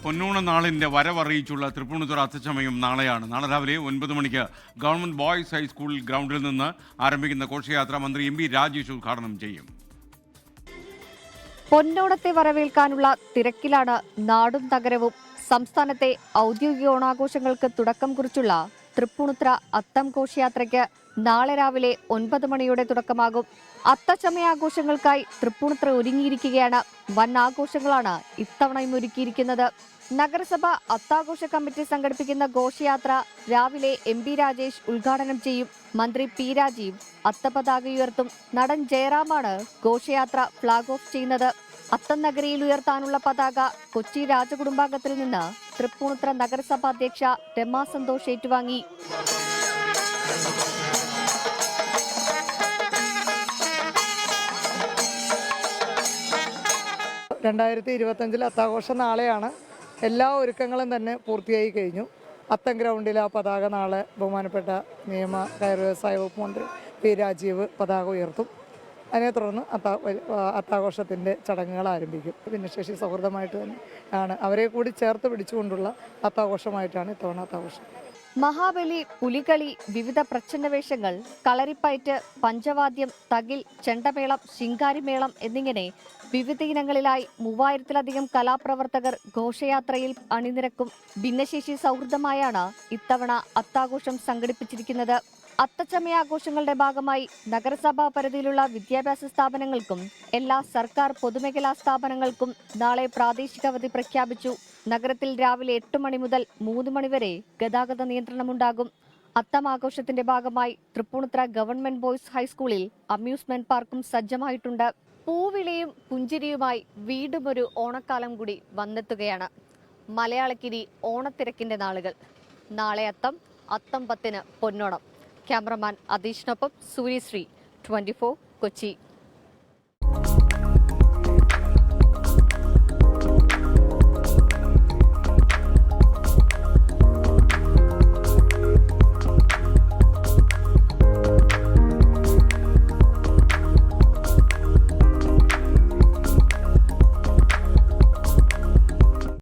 പൊന്നോണ നാളിന്റെ വരവറിയിച്ചുള്ള തൃപ്പൂണിത്തുറ അത്തച്ചമയം നാളെയാണ്. നാളെ രാവിലെ 9 മണിക്ക് ഗവൺമെന്റ് ബോയ്സ് ഹൈസ്കൂൾ ഗ്രൗണ്ടിൽ നിന്ന് ആരംഭിക്കുന്ന ഘോഷയാത്ര മന്ത്രി എം.ബി. രാജേഷ് ഉദ്ഘാടനം ചെയ്യും. പൊന്നോണത്തെ വരവേൽക്കാനുള്ള തിരക്കിലാണ് നാടും നഗരവും. സംസ്ഥാനത്തെ ഔദ്യോഗിക ഓണാഘോഷങ്ങൾക്ക് തുടക്കം കുറിച്ചുള്ള തൃപ്പൂണിത്തുറ അത്തം ഘോഷയാത്രയ്ക്ക് നാളെ രാവിലെ 9 മണിയോടെ തുടക്കമാകും. അത്തച്ചമയാഘോഷങ്ങൾക്കായി തൃപ്പൂണിത്തുറ ഒരുങ്ങിയിരിക്കുകയാണ്. വൻ ആഘോഷങ്ങളാണ് ഇത്തവണയും ഒരുക്കിയിരിക്കുന്നത്. നഗരസഭ അത്താഘോഷ കമ്മിറ്റി സംഘടിപ്പിക്കുന്ന ഘോഷയാത്ര രാവിലെ എം.ബി. രാജേഷ് ഉദ്ഘാടനം ചെയ്യും. മന്ത്രി പി രാജീവ് അത്തപതാക ഉയർത്തും. നടൻ ജയറാമാണ് ഘോഷയാത്ര ഫ്ളാഗ് ഓഫ് ചെയ്യുന്നത്. അത്തം നഗരിയിൽ ഉയർത്താനുള്ള പതാക കൊച്ചി രാജകുടുംബാംഗത്തിൽ നിന്ന് തൃപ്പൂണിത്തുറ നഗരസഭ അധ്യക്ഷ രമാ സന്തോഷ് ഏറ്റുവാങ്ങി. അത്താഘോഷം നാളെയാണ്. എല്ലാ ഒരുക്കങ്ങളും തന്നെ പൂർത്തിയായി കഴിഞ്ഞു. അത്തം ഗ്രൗണ്ടിൽ ആ പതാക നാളെ ബഹുമാനപ്പെട്ട നിയമ കയർ വ്യവസായ വകുപ്പ് മന്ത്രി പി രാജീവ് പതാക ഉയർത്തും. അതിനെ തുടർന്ന് അത്താഘോഷത്തിൻ്റെ ചടങ്ങുകൾ ആരംഭിക്കും. ഭിന്നശേഷി സൗഹൃദമായിട്ട് തന്നെ ആണ്, അവരെ കൂടി ചേർത്ത് പിടിച്ചുകൊണ്ടുള്ള അത്താഘോഷമായിട്ടാണ് ഇത്തവണ അത്താഘോഷം. മഹാബലി, പുലികളി, വിവിധ പ്രച്ഛന്നവേഷങ്ങൾ, കളരിപ്പയറ്റ്, പഞ്ചവാദ്യം, തകിൽ, ചെണ്ടമേളം, ശിങ്കാരിമേളം എന്നിങ്ങനെ വിവിധ ഇനങ്ങളിലായി 3000-ലധികം കലാപ്രവർത്തകർ ഘോഷയാത്രയിൽ അണിനിരക്കും. ഭിന്നശേഷി സൗഹൃദമായാണ് ഇത്തവണ അത്താഘോഷം സംഘടിപ്പിച്ചിരിക്കുന്നത്. അത്തച്ചമയാഘോഷങ്ങളുടെ ഭാഗമായി നഗരസഭാ പരിധിയിലുള്ള വിദ്യാഭ്യാസ സ്ഥാപനങ്ങൾക്കും എല്ലാ സർക്കാർ പൊതുമേഖലാ സ്ഥാപനങ്ങൾക്കും നാളെ പ്രാദേശിക അവധി പ്രഖ്യാപിച്ചു. നഗരത്തിൽ രാവിലെ 8 മണി മുതൽ 3 മണി വരെ ഗതാഗത നിയന്ത്രണമുണ്ടാകും. അത്തം ആഘോഷത്തിന്റെ ഭാഗമായി തൃപ്പൂണിത്തുറ ഗവൺമെന്റ് ബോയ്സ് ഹൈസ്കൂളിൽ അമ്യൂസ്മെന്റ് പാർക്കും സജ്ജമായിട്ടുണ്ട്. പൂവിളിയും പുഞ്ചിരിയുമായി വീണ്ടും ഒരു ഓണക്കാലം കൂടി വന്നെത്തുകയാണ്. മലയാളക്കിനി ഓണത്തിരക്കിന്റെ നാളുകൾ. നാളെ അത്തം, അത്തം 10-ന് പൊന്നോണം. ക്യാമറമാൻ അതീഷിനൊപ്പം സൂര്യശ്രീ, 24 കൊച്ചി.